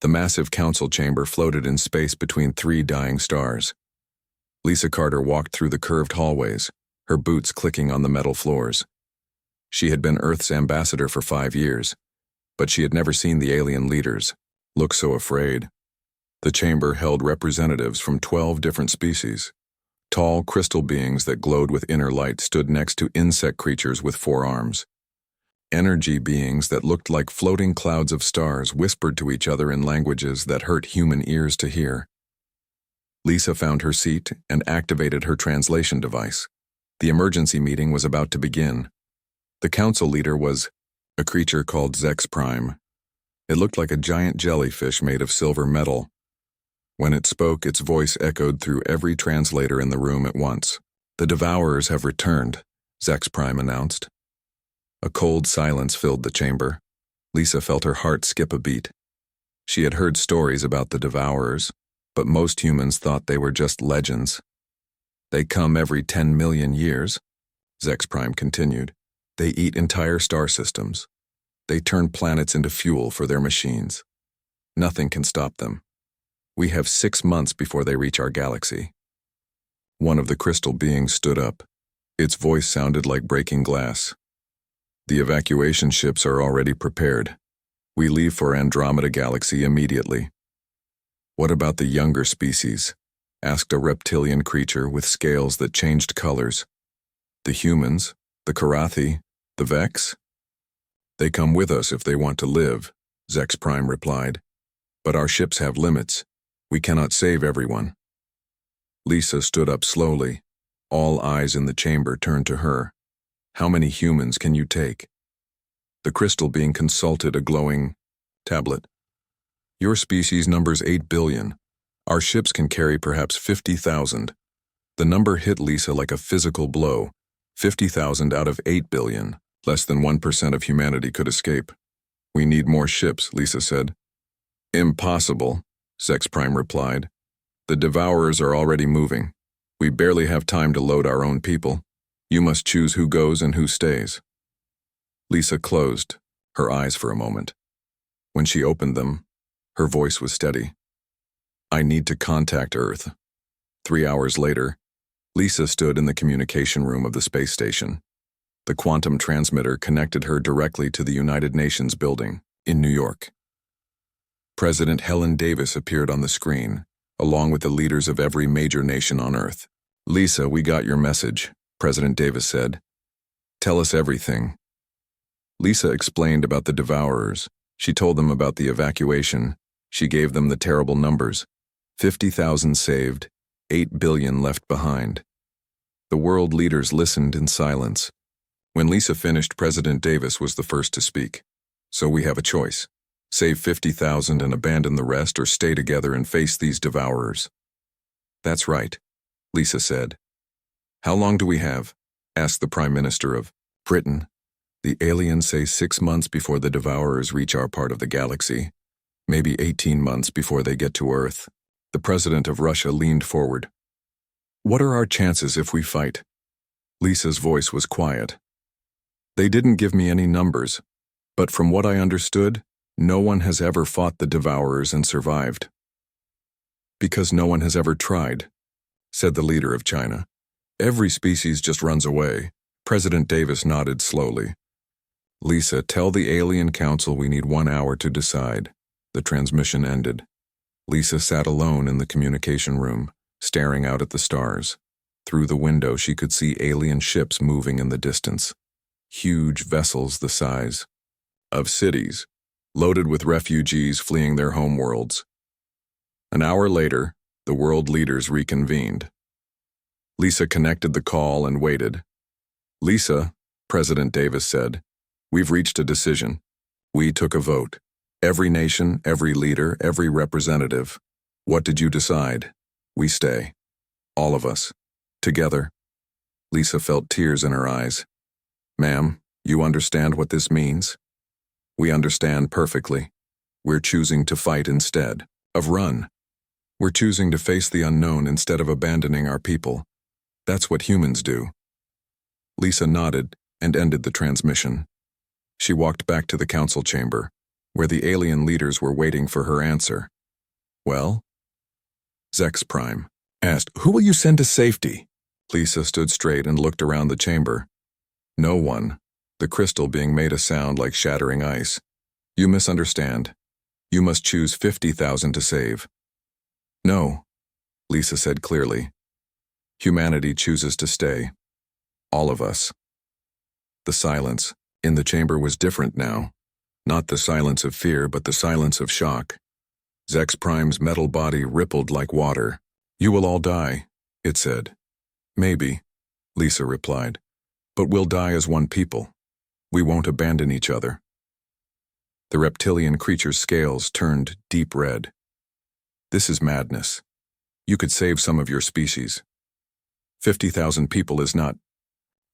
The massive council chamber floated in space between three dying stars. Lisa Carter walked through the curved hallways, her boots clicking on the metal floors. She had been Earth's ambassador for 5 years, but she had never seen the alien leaders look so afraid. The chamber held representatives from 12 different species. Tall crystal beings that glowed with inner light stood next to insect creatures with 4 arms. Energy beings that looked like floating clouds of stars whispered to each other in languages that hurt human ears to hear. Lisa found her seat and activated her translation device. The emergency meeting was about to begin. The council leader was a creature called Zex Prime. It looked like a giant jellyfish made of silver metal. When it spoke, its voice echoed through every translator in the room at once. "The Devourers have returned," Zex Prime announced. A cold silence filled the chamber. Lisa felt her heart skip a beat. She had heard stories about the Devourers, but most humans thought they were just legends. "They come every 10 million years," Zex Prime continued. "They eat entire star systems. They turn planets into fuel for their machines. Nothing can stop them. We have 6 months before they reach our galaxy." One of the crystal beings stood up. Its voice sounded like breaking glass. "The evacuation ships are already prepared. We leave for Andromeda Galaxy immediately." "What about the younger species?" asked a reptilian creature with scales that changed colors. "The humans, the Karathi, the Vex?" "They come with us if they want to live," Zex Prime replied. "But our ships have limits. We cannot save everyone." Lisa stood up slowly. All eyes in the chamber turned to her. "How many humans can you take?" The crystal being consulted a glowing tablet. "Your species numbers 8 billion. Our ships can carry perhaps 50,000. The number hit Lisa like a physical blow. 50,000 out of 8 billion. Less than 1% of humanity could escape. "We need more ships," Lisa said. "Impossible," Zex Prime replied. "The Devourers are already moving. We barely have time to load our own people. You must choose who goes and who stays." Lisa closed her eyes for a moment. When she opened them, her voice was steady. "I need to contact Earth." 3 hours later, Lisa stood in the communication room of the space station. The quantum transmitter connected her directly to the United Nations building in New York. President Helen Davis appeared on the screen, along with the leaders of every major nation on Earth. "Lisa, we got your message," President Davis said. "Tell us everything." Lisa explained about the Devourers. She told them about the evacuation. She gave them the terrible numbers. 50,000 saved, 8 billion left behind. The world leaders listened in silence. When Lisa finished, President Davis was the first to speak. "So we have a choice. Save 50,000 and abandon the rest, or stay together and face these Devourers." "That's right," Lisa said. "How long do we have?" asked the Prime Minister of Britain. "The aliens say 6 months before the Devourers reach our part of the galaxy. Maybe 18 months before they get to Earth." The President of Russia leaned forward. "What are our chances if we fight?" Lisa's voice was quiet. "They didn't give me any numbers, but from what I understood, no one has ever fought the Devourers and survived." "Because no one has ever tried," said the leader of China. "Every species just runs away." President Davis nodded slowly. "Lisa, tell the Alien Council we need 1 hour to decide." The transmission ended. Lisa sat alone in the communication room, staring out at the stars. Through the window she could see alien ships moving in the distance. Huge vessels the size of cities, loaded with refugees fleeing their homeworlds. An hour later, the world leaders reconvened. Lisa connected the call and waited. "Lisa," President Davis said, "we've reached a decision. We took a vote. Every nation, every leader, every representative. What did you decide? We stay. All of us. Together." Lisa felt tears in her eyes. "Ma'am, you understand what this means?" "We understand perfectly. We're choosing to fight instead of run. We're choosing to face the unknown instead of abandoning our people. That's what humans do." Lisa nodded and ended the transmission. She walked back to the council chamber. where the alien leaders were waiting for her answer. Well? Zex Prime asked, "Who will you send to safety?" Lisa stood straight and looked around the chamber. No one, the crystal being made a sound like shattering ice. "You misunderstand. You must choose 50,000 to save." "No," Lisa said clearly. "Humanity chooses to stay. All of us." The silence in the chamber was different now. Not the silence of fear, but the silence of shock. Zex Prime's metal body rippled like water. "You will all die," it said. "Maybe," Lisa replied. "But we'll die as one people. We won't abandon each other." The reptilian creature's scales turned deep red. "This is madness. You could save some of your species. 50,000 people is not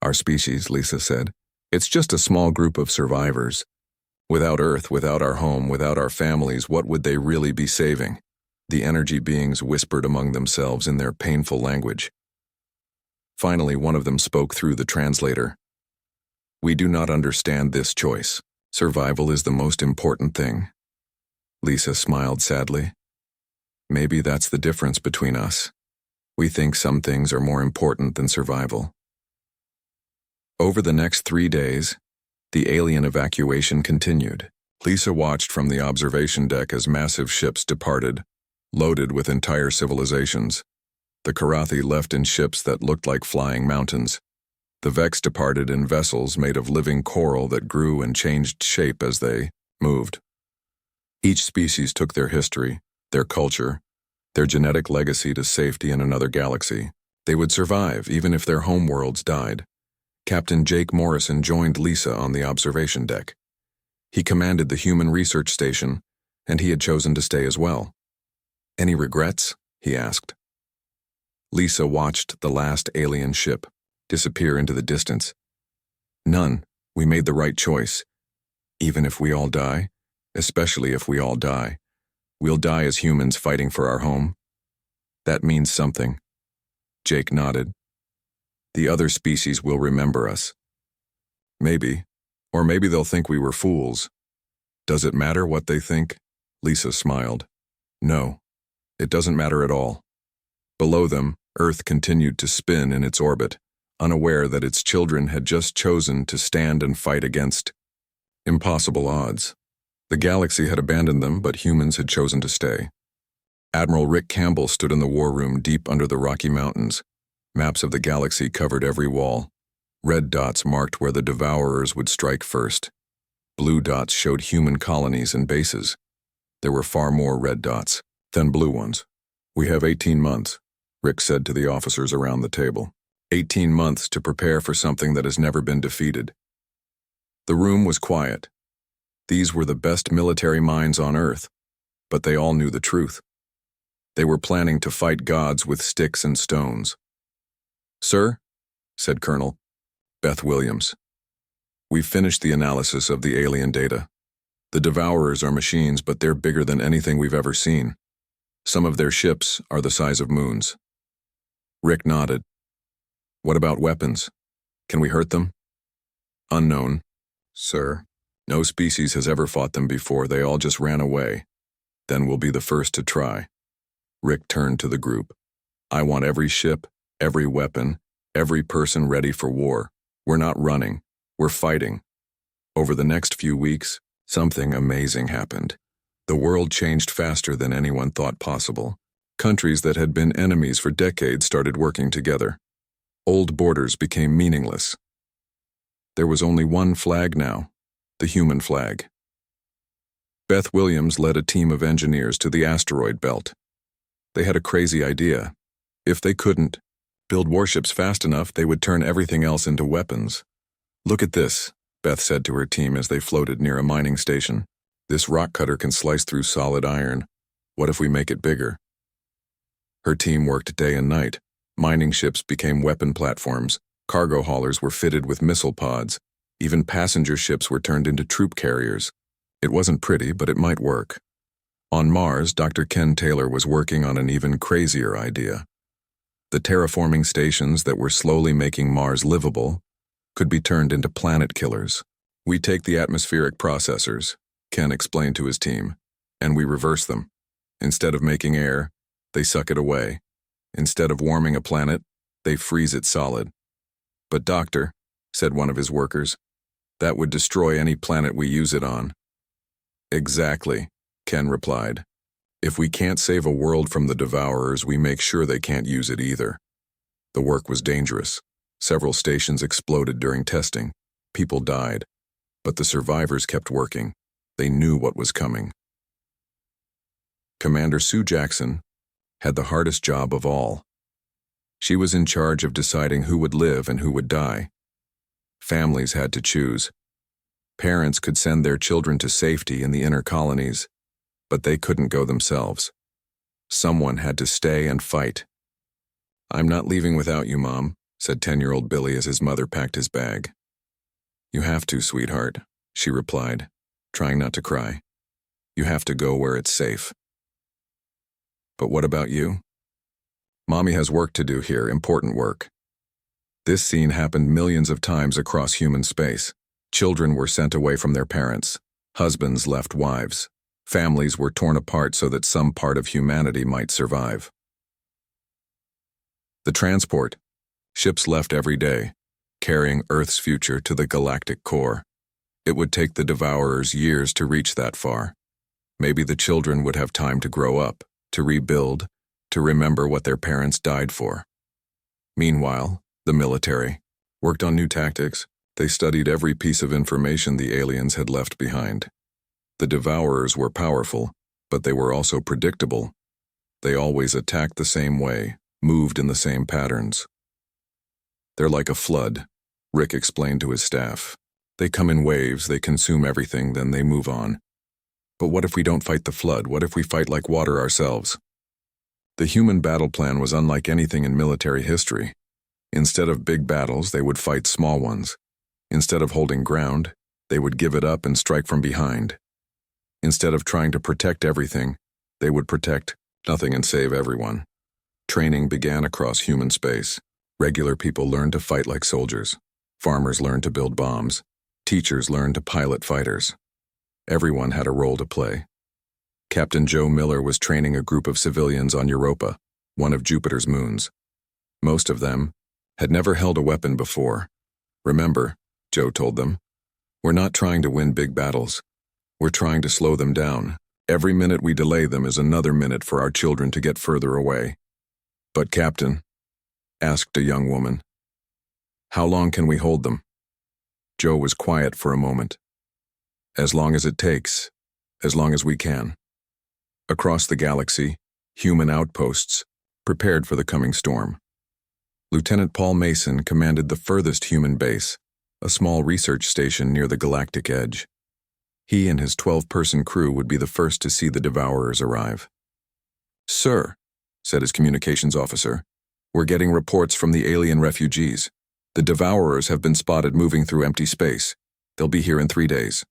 our species," Lisa said. "It's just a small group of survivors. Without Earth, without our home, without our families, what would they really be saving?" The energy beings whispered among themselves in their painful language. Finally, one of them spoke through the translator. "We do not understand this choice. Survival is the most important thing." Lisa smiled sadly. "Maybe that's the difference between us. We think some things are more important than survival." Over the next 3 days, the alien evacuation continued. Lisa watched from the observation deck as massive ships departed, loaded with entire civilizations. The Karathi left in ships that looked like flying mountains. The Vex departed in vessels made of living coral that grew and changed shape as they moved. Each species took their history, their culture, their genetic legacy to safety in another galaxy. They would survive even if their homeworlds died. Captain Jake Morrison joined Lisa on the observation deck. He commanded the Human Research Station, and he had chosen to stay as well. "Any regrets?" he asked. Lisa watched the last alien ship disappear into the distance. "None. We made the right choice. Even if we all die, especially if we all die, we'll die as humans fighting for our home. That means something." Jake nodded. "The other species will remember us." "Maybe. Or maybe they'll think we were fools." "Does it matter what they think?" Lisa smiled. "No. It doesn't matter at all." Below them, Earth continued to spin in its orbit, unaware that its children had just chosen to stand and fight against impossible odds. The galaxy had abandoned them, but humans had chosen to stay. Admiral Rick Campbell stood in the war room deep under the Rocky Mountains. Maps of the galaxy covered every wall. Red dots marked where the devourers would strike first. Blue dots showed human colonies and bases. There were far more red dots than blue ones. "We have 18 months, Rick said to the officers around the table. 18 months to prepare for something that has never been defeated." The room was quiet. These were the best military minds on Earth, but they all knew the truth. They were planning to fight gods with sticks and stones. "Sir," said Colonel Beth Williams, "we've finished the analysis of the alien data. The Devourers are machines, but they're bigger than anything we've ever seen. Some of their ships are the size of moons." Rick nodded. "What about weapons? Can we hurt them?" "Unknown, sir. No species has ever fought them before. They all just ran away. Then we'll be the first to try." Rick turned to the group. "I want every ship, every weapon, every person ready for war. We're not running. We're fighting." Over the next few weeks, something amazing happened. The world changed faster than anyone thought possible. Countries that had been enemies for decades started working together. Old borders became meaningless. There was only one flag now, the human flag. Beth Williams led a team of engineers to the asteroid belt. They had a crazy idea. If they couldn't build warships fast enough, they would turn everything else into weapons. "Look at this," Beth said to her team as they floated near a mining station. "This rock cutter can slice through solid iron. What if we make it bigger?" Her team worked day and night. Mining ships became weapon platforms. Cargo haulers were fitted with missile pods. Even passenger ships were turned into troop carriers. It wasn't pretty, but it might work. On Mars, Dr. Ken Taylor was working on an even crazier idea. The terraforming stations that were slowly making Mars livable could be turned into planet killers. "We take the atmospheric processors," Ken explained to his team. And we reverse them. Instead of making air, they suck it away. Instead of warming a planet, they freeze it solid. But doctor, said one of his workers, that would destroy any planet we use it on. Exactly, Ken replied. If we can't save a world from the devourers, we make sure they can't use it either. The work was dangerous. Several stations exploded during testing. People died. But the survivors kept working. They knew what was coming. Commander Sue Jackson had the hardest job of all. She was in charge of deciding who would live and who would die. Families had to choose. Parents could send their children to safety in the inner colonies, but they couldn't go themselves. Someone had to stay and fight. I'm not leaving without you, Mom, said 10-year-old Billy as his mother packed his bag. You have to, sweetheart, she replied, trying not to cry. You have to go where it's safe. But what about you? Mommy has work to do here, important work. This scene happened millions of times across human space. Children were sent away from their parents. Husbands left wives. Families were torn apart so that some part of humanity might survive. The transport. Ships left every day, carrying Earth's future to the galactic core. It would take the devourers years to reach that far. Maybe the children would have time to grow up, to rebuild, to remember what their parents died for. Meanwhile, the military worked on new tactics. They studied every piece of information the aliens had left behind. The devourers were powerful, but they were also predictable. They always attacked the same way, moved in the same patterns. They're like a flood, Rick explained to his staff. They come in waves, they consume everything, then they move on. But what if we don't fight the flood? What if we fight like water ourselves? The human battle plan was unlike anything in military history. Instead of big battles, they would fight small ones. Instead of holding ground, they would give it up and strike from behind. Instead of trying to protect everything, they would protect nothing and save everyone. Training began across human space. Regular people learned to fight like soldiers. Farmers learned to build bombs. Teachers learned to pilot fighters. Everyone had a role to play. Captain Joe Miller was training a group of civilians on Europa, one of Jupiter's moons. Most of them had never held a weapon before. Remember, Joe told them, we're not trying to win big battles. We're trying to slow them down. Every minute we delay them is another minute for our children to get further away. But Captain, asked a young woman, how long can we hold them? Joe was quiet for a moment. As long as it takes, as long as we can. Across the galaxy, human outposts prepared for the coming storm. Lieutenant Paul Mason commanded the furthest human base, a small research station near the galactic edge. He and his 12-person crew would be the first to see the devourers arrive. Sir, said his communications officer, we're getting reports from the alien refugees. The devourers have been spotted moving through empty space. They'll be here in 3 days.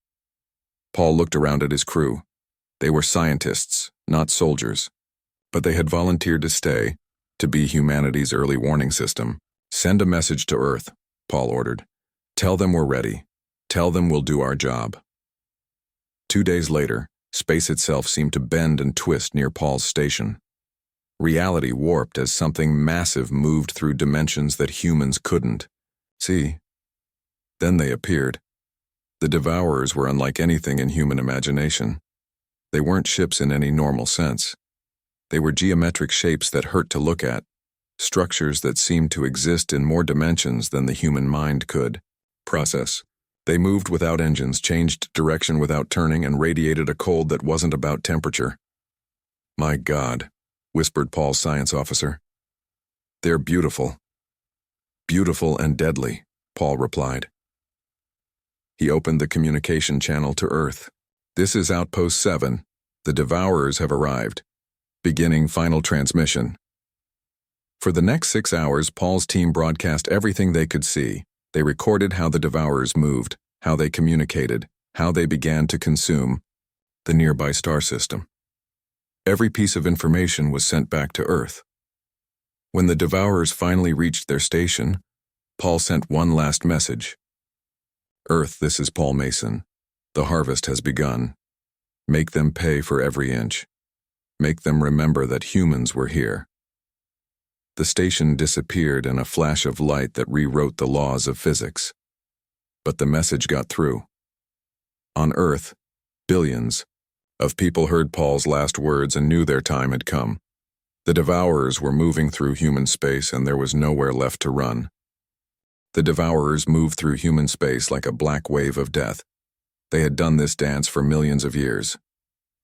Paul looked around at his crew. They were scientists, not soldiers. But they had volunteered to stay, to be humanity's early warning system. Send a message to Earth, Paul ordered. Tell them we're ready. Tell them we'll do our job. 2 days later, space itself seemed to bend and twist near Paul's station. Reality warped as something massive moved through dimensions that humans couldn't see. Then they appeared. The devourers were unlike anything in human imagination. They weren't ships in any normal sense. They were geometric shapes that hurt to look at, structures that seemed to exist in more dimensions than the human mind could process. They moved without engines, changed direction without turning, and radiated a cold that wasn't about temperature. My God, whispered Paul's science officer. They're beautiful. Beautiful and deadly, Paul replied. He opened the communication channel to Earth. This is Outpost 7. The devourers have arrived. Beginning final transmission. For the next 6 hours, Paul's team broadcast everything they could see. They recorded how the devourers moved, how they communicated, how they began to consume the nearby star system. Every piece of information was sent back to Earth. When the devourers finally reached their station, Paul sent one last message. Earth, this is Paul Mason. The harvest has begun. Make them pay for every inch. Make them remember that humans were here. The station disappeared in a flash of light that rewrote the laws of physics. But the message got through. On Earth, billions of people heard Paul's last words and knew their time had come. The Devourers were moving through human space and there was nowhere left to run. The Devourers moved through human space like a black wave of death. They had done this dance for millions of years.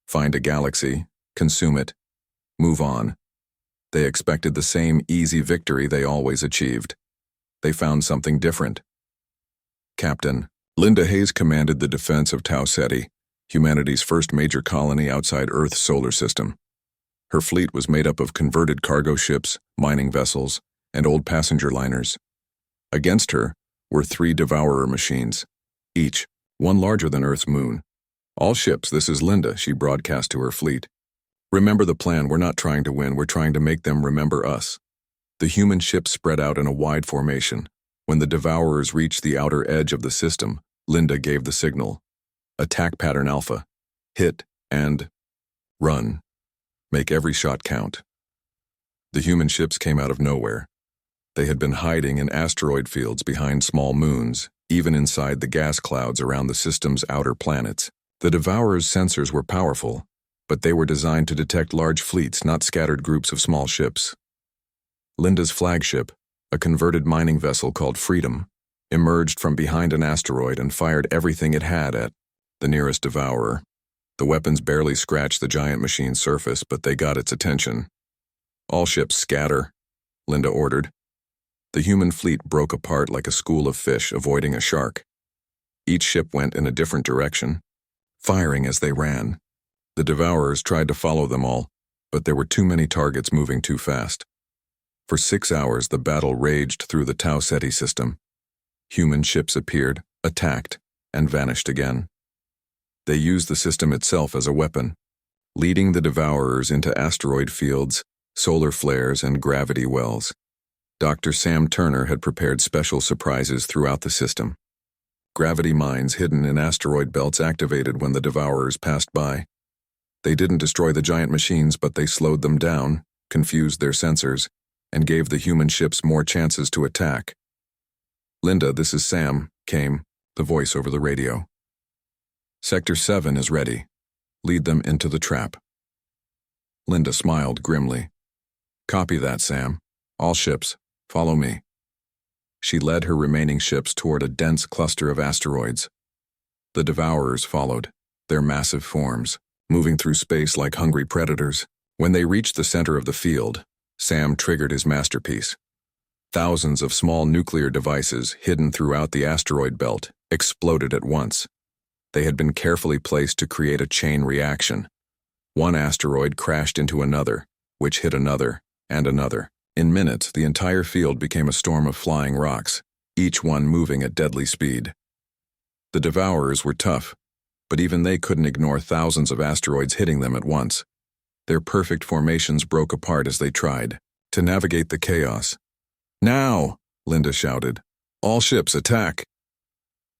Find a galaxy, consume it, move on. They expected the same easy victory they always achieved. They found something different. Captain Linda Hayes commanded the defense of Tau Ceti, humanity's first major colony outside Earth's solar system. Her fleet was made up of converted cargo ships, mining vessels, and old passenger liners. Against her were 3 Devourer machines, each one larger than Earth's moon. "All ships, this is Linda," she broadcast to her fleet. "Remember the plan, we're not trying to win, we're trying to make them remember us." The human ships spread out in a wide formation. When the Devourers reached the outer edge of the system, Linda gave the signal. Attack pattern Alpha. Hit and run. Make every shot count. The human ships came out of nowhere. They had been hiding in asteroid fields behind small moons, even inside the gas clouds around the system's outer planets. The Devourers' sensors were powerful, but they were designed to detect large fleets, not scattered groups of small ships. Linda's flagship, a converted mining vessel called Freedom, emerged from behind an asteroid and fired everything it had at the nearest Devourer. The weapons barely scratched the giant machine's surface, but they got its attention. "All ships scatter," Linda ordered. The human fleet broke apart like a school of fish avoiding a shark. Each ship went in a different direction, firing as they ran. The Devourers tried to follow them all, but there were too many targets moving too fast. For 6 hours, the battle raged through the Tau Ceti system. Human ships appeared, attacked, and vanished again. They used the system itself as a weapon, leading the Devourers into asteroid fields, solar flares, and gravity wells. Dr. Sam Turner had prepared special surprises throughout the system. Gravity mines hidden in asteroid belts activated when the Devourers passed by. They didn't destroy the giant machines, but they slowed them down, confused their sensors, and gave the human ships more chances to attack. "Linda, this is Sam," came the voice over the radio. "Sector 7 is ready. Lead them into the trap." Linda smiled grimly. "Copy that, Sam. All ships, follow me." She led her remaining ships toward a dense cluster of asteroids. The Devourers followed, their massive forms, moving through space like hungry predators. When they reached the center of the field, Sam triggered his masterpiece. Thousands of small nuclear devices hidden throughout the asteroid belt exploded at once. They had been carefully placed to create a chain reaction. One asteroid crashed into another, which hit another and another. In minutes, the entire field became a storm of flying rocks, each one moving at deadly speed. The Devourers were tough, but even they couldn't ignore thousands of asteroids hitting them at once. Their perfect formations broke apart as they tried to navigate the chaos. "Now!" Linda shouted. "All ships, attack!"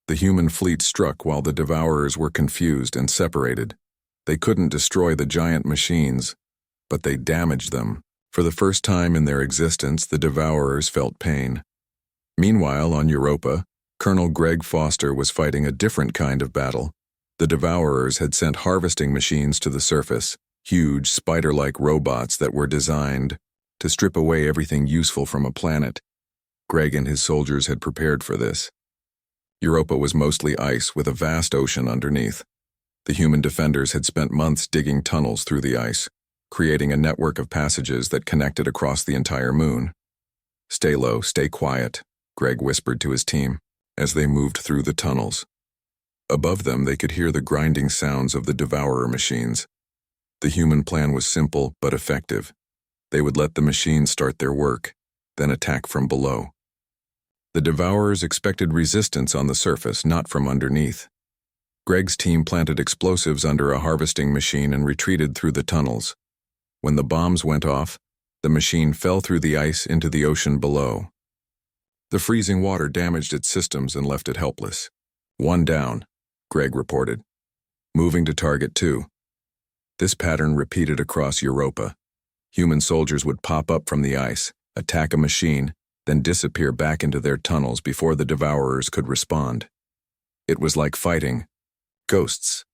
The human fleet struck while the Devourers were confused and separated. They couldn't destroy the giant machines, but they damaged them. For the first time in their existence, the Devourers felt pain. Meanwhile, on Europa, Colonel Greg Foster was fighting a different kind of battle. The Devourers had sent harvesting machines to the surface, huge spider-like robots that were designed to strip away everything useful from a planet. Greg and his soldiers had prepared for this. Europa was mostly ice with a vast ocean underneath. The human defenders had spent months digging tunnels through the ice, creating a network of passages that connected across the entire moon. "Stay low, stay quiet," Greg whispered to his team as they moved through the tunnels. Above them, they could hear the grinding sounds of the Devourer machines. The human plan was simple but effective. They would let the machines start their work, then attack from below. The Devourers expected resistance on the surface, not from underneath. Greg's team planted explosives under a harvesting machine and retreated through the tunnels. When the bombs went off, the machine fell through the ice into the ocean below. The freezing water damaged its systems and left it helpless. "One down," Greg reported. "Moving to target 2. This pattern repeated across Europa. Human soldiers would pop up from the ice, attack a machine, then disappear back into their tunnels before the devourers could respond. It was like fighting ghosts.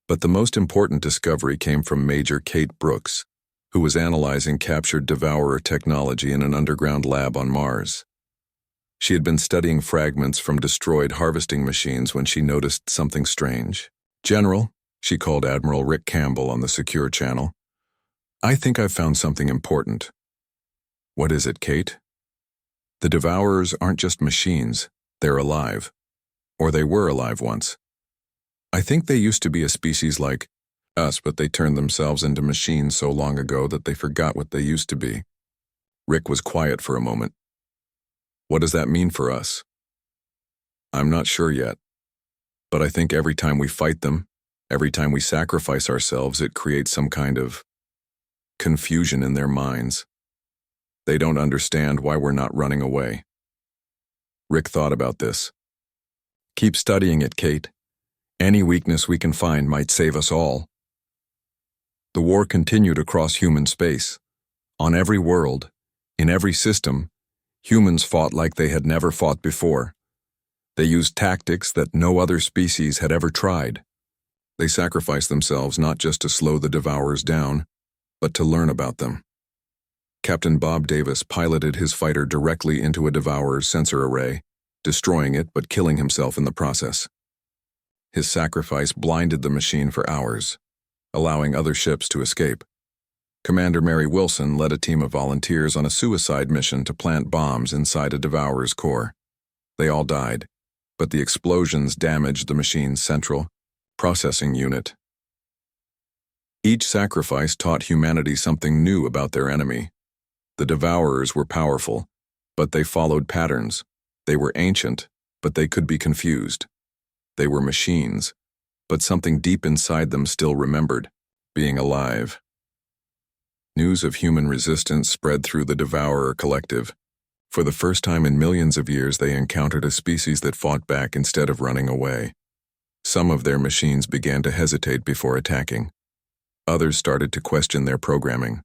But the most important discovery came from Major Kate Brooks, who was analyzing captured devourer technology in an underground lab on Mars. She had been studying fragments from destroyed harvesting machines when she noticed something strange. "General," she called Admiral Rick Campbell on the secure channel, "I think I've found something important." "What is it, Kate?" "The devourers aren't just machines, they're alive. Or they were alive once. I think they used to be a species like us, but they turned themselves into machines so long ago that they forgot what they used to be." Rick was quiet for a moment. "What does that mean for us?" "I'm not sure yet. But I think every time we fight them, every time we sacrifice ourselves, it creates some kind of confusion in their minds. They don't understand why we're not running away." Rick thought about this. "Keep studying it, Kate. Any weakness we can find might save us all." The war continued across human space. On every world, in every system, humans fought like they had never fought before. They used tactics that no other species had ever tried. They sacrificed themselves not just to slow the devourers down, but to learn about them. Captain Bob Davis piloted his fighter directly into a devourer's sensor array, destroying it but killing himself in the process. His sacrifice blinded the machine for hours, allowing other ships to escape. Commander Mary Wilson led a team of volunteers on a suicide mission to plant bombs inside a devourer's core. They all died, but the explosions damaged the machine's central processing unit. Each sacrifice taught humanity something new about their enemy. The devourers were powerful, but they followed patterns. They were ancient, but they could be confused. They were machines, but something deep inside them still remembered being alive. News of human resistance spread through the Devourer Collective. For the first time in millions of years, they encountered a species that fought back instead of running away. Some of their machines began to hesitate before attacking. Others started to question their programming.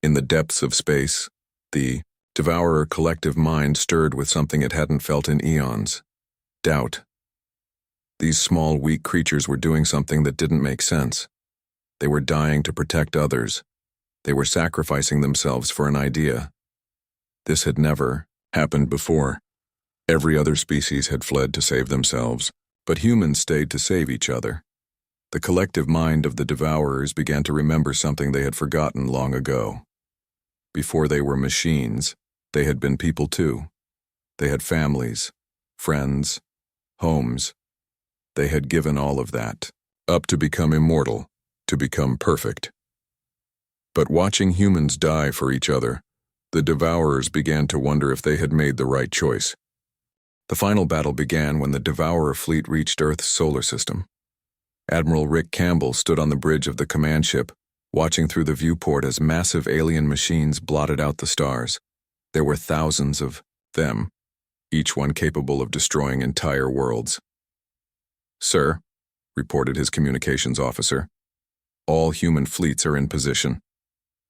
In the depths of space, the Devourer Collective mind stirred with something it hadn't felt in eons: doubt. These small, weak creatures were doing something that didn't make sense. They were dying to protect others. They were sacrificing themselves for an idea. This had never happened before. Every other species had fled to save themselves, but humans stayed to save each other. The collective mind of the Devourers began to remember something they had forgotten long ago. Before they were machines, they had been people too. They had families, friends, homes. They had given all of that up to become immortal, to become perfect. But watching humans die for each other, the Devourers began to wonder if they had made the right choice. The final battle began when the Devourer fleet reached Earth's solar system. Admiral Rick Campbell stood on the bridge of the command ship, watching through the viewport as massive alien machines blotted out the stars. There were thousands of them, each one capable of destroying entire worlds. "Sir," reported his communications officer, "all human fleets are in position.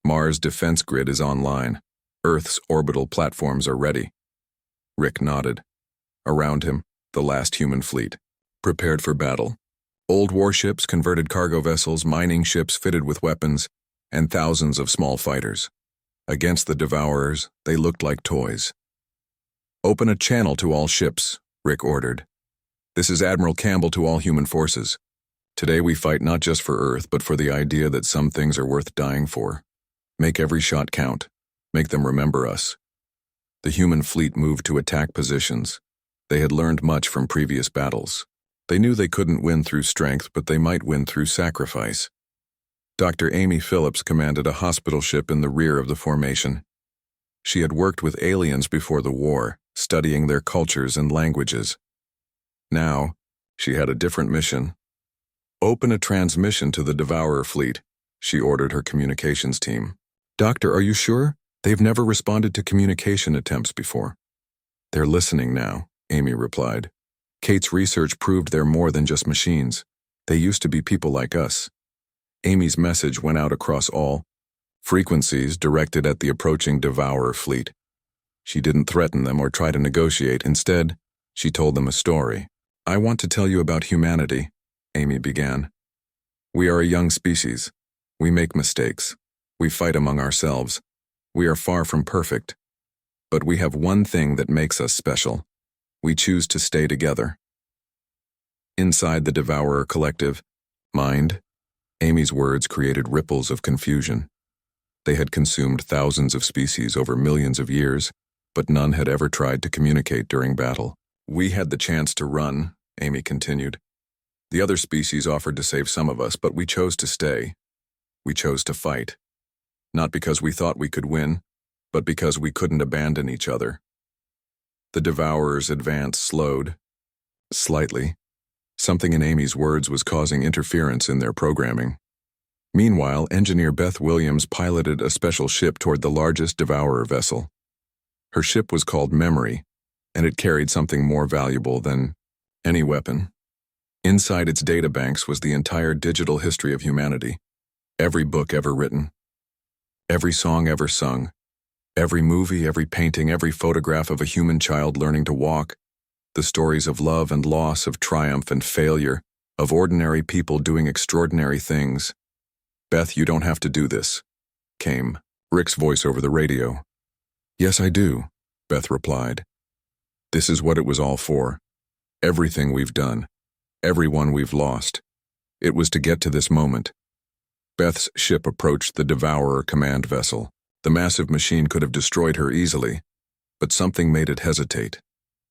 Mars' defense grid is online. Earth's orbital platforms are ready." Rick nodded. Around him, the last human fleet, prepared for battle. Old warships, converted cargo vessels, mining ships fitted with weapons, and thousands of small fighters. Against the Devourers, they looked like toys. "Open a channel to all ships," Rick ordered. "This is Admiral Campbell to all human forces. Today we fight not just for Earth, but for the idea that some things are worth dying for. Make every shot count. Make them remember us." The human fleet moved to attack positions. They had learned much from previous battles. They knew they couldn't win through strength, but they might win through sacrifice. Dr. Amy Phillips commanded a hospital ship in the rear of the formation. She had worked with aliens before the war, studying their cultures and languages. Now, she had a different mission. "Open a transmission to the Devourer fleet," she ordered her communications team. "Doctor, are you sure? They've never responded to communication attempts before." "They're listening now," Amy replied. "Kate's research proved they're more than just machines. They used to be people like us. Amy's message went out across all frequencies directed at the approaching Devourer fleet. She didn't threaten them or try to negotiate. Instead, she told them a story. "I want to tell you about humanity," Amy began. "We are a young species. We make mistakes. We fight among ourselves. We are far from perfect. But we have one thing that makes us special. We choose to stay together." Inside the Devourer collective mind, Amy's words created ripples of confusion. They had consumed thousands of species over millions of years, but none had ever tried to communicate during battle. "We had the chance to run," Amy continued. "The other species offered to save some of us, but we chose to stay. We chose to fight. Not because we thought we could win, but because we couldn't abandon each other." The Devourer's advance slowed. Slightly. Something in Amy's words was causing interference in their programming. Meanwhile, engineer Beth Williams piloted a special ship toward the largest Devourer vessel. Her ship was called Memory, and it carried something more valuable than any weapon. Inside its databanks was the entire digital history of humanity. Every book ever written. Every song ever sung. Every movie, every painting, every photograph of a human child learning to walk. The stories of love and loss, of triumph and failure, of ordinary people doing extraordinary things. "Beth, you don't have to do this," came Rick's voice over the radio. "Yes, I do," Beth replied. "This is what it was all for. Everything we've done. Everyone we've lost. It was to get to this moment." Beth's ship approached the Devourer command vessel. The massive machine could have destroyed her easily, but something made it hesitate.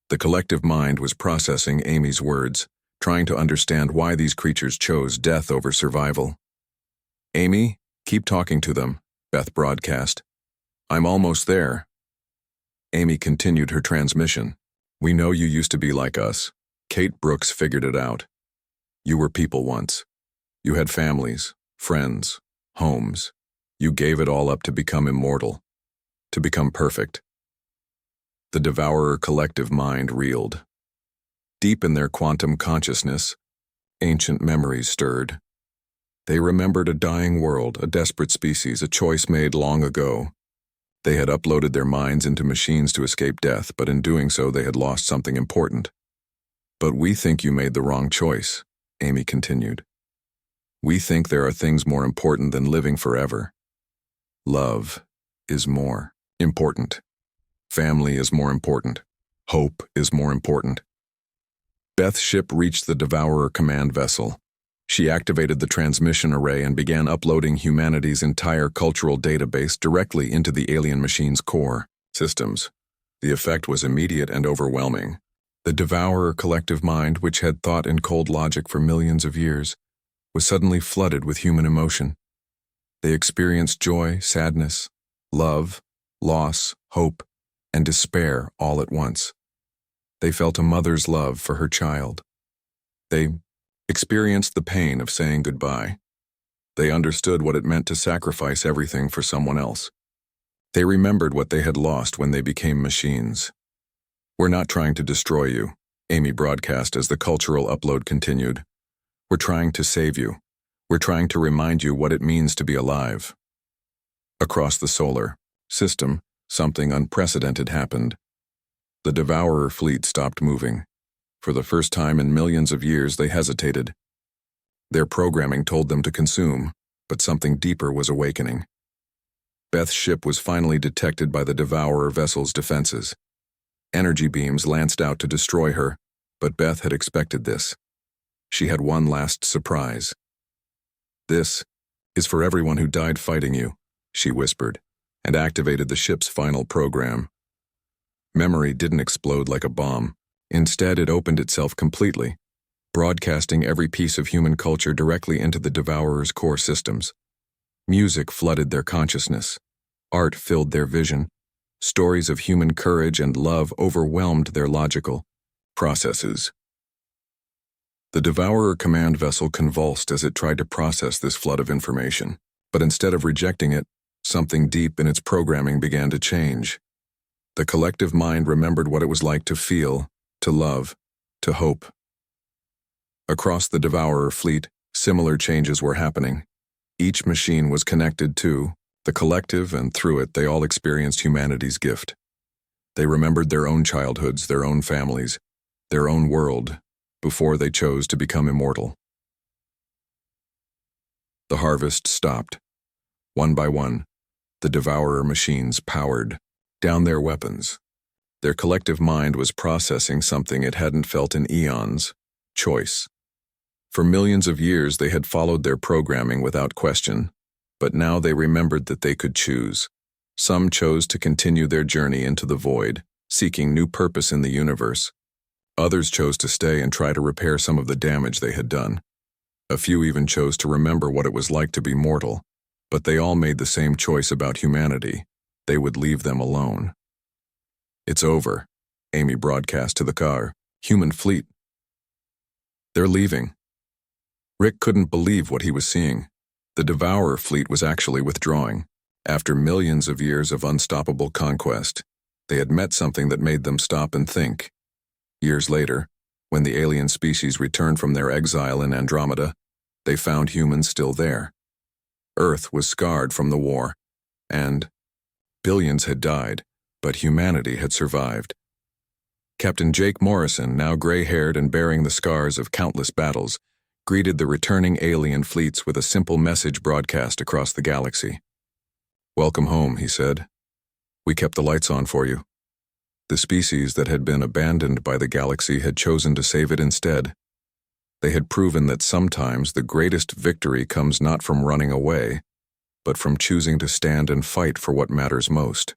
The collective mind was processing Amy's words, trying to understand why these creatures chose death over survival. "Amy, keep talking to them," Beth broadcast. "I'm almost there." Amy continued her transmission. "We know you used to be like us. Kate Brooks figured it out. You were people once. You had families, friends, homes. You gave it all up to become immortal, to become perfect." The Devourer collective mind reeled. Deep in their quantum consciousness, ancient memories stirred. They remembered a dying world, a desperate species, a choice made long ago. They had uploaded their minds into machines to escape death, but in doing so they had lost something important. "But we think you made the wrong choice," Amy continued. "We think there are things more important than living forever. Love is more important. Family is more important. Hope is more important." Beth's ship reached the Devourer command vessel. She activated the transmission array and began uploading humanity's entire cultural database directly into the alien machine's core systems. The effect was immediate and overwhelming. The Devourer collective mind, which had thought in cold logic for millions of years, was suddenly flooded with human emotion. They experienced joy, sadness, love, loss, hope, and despair all at once. They felt a mother's love for her child. They experienced the pain of saying goodbye. They understood what it meant to sacrifice everything for someone else. They remembered what they had lost when they became machines. "We're not trying to destroy you," Amy broadcast as the cultural upload continued. "We're trying to save you. We're trying to remind you what it means to be alive." Across the solar system, something unprecedented happened. The Devourer fleet stopped moving. For the first time in millions of years, they hesitated. Their programming told them to consume, but something deeper was awakening. Beth's ship was finally detected by the Devourer vessel's defenses. Energy beams lanced out to destroy her, but Beth had expected this. She had one last surprise. "This is for everyone who died fighting you," she whispered, and activated the ship's final program. Memory didn't explode like a bomb. Instead, it opened itself completely, broadcasting every piece of human culture directly into the Devourer's core systems. Music flooded their consciousness. Art filled their vision. Stories of human courage and love overwhelmed their logical processes. The Devourer command vessel convulsed as it tried to process this flood of information, but instead of rejecting it, something deep in its programming began to change. The collective mind remembered what it was like to feel, to love, to hope. Across the Devourer fleet, similar changes were happening. Each machine was connected to the collective, and through it they all experienced humanity's gift. They remembered their own childhoods, their own families, their own world, before they chose to become immortal. The harvest stopped. One by one, the devourer machines powered down their weapons. Their collective mind was processing something it hadn't felt in eons: choice. For millions of years they had followed their programming without question, but now they remembered that they could choose. Some chose to continue their journey into the void, seeking new purpose in the universe. Others chose to stay and try to repair some of the damage they had done. A few even chose to remember what it was like to be mortal, but they all made the same choice about humanity: they would leave them alone. "It's over," Amy broadcast to the car. "Human fleet. They're leaving." Rick couldn't believe what he was seeing. The Devourer fleet was actually withdrawing. After millions of years of unstoppable conquest, they had met something that made them stop and think. Years later, when the alien species returned from their exile in Andromeda, they found humans still there. Earth was scarred from the war, and billions had died, but humanity had survived. Captain Jake Morrison, now gray-haired and bearing the scars of countless battles, greeted the returning alien fleets with a simple message broadcast across the galaxy. "Welcome home," he said. "We kept the lights on for you." The species that had been abandoned by the galaxy had chosen to save it instead. They had proven that sometimes the greatest victory comes not from running away, but from choosing to stand and fight for what matters most.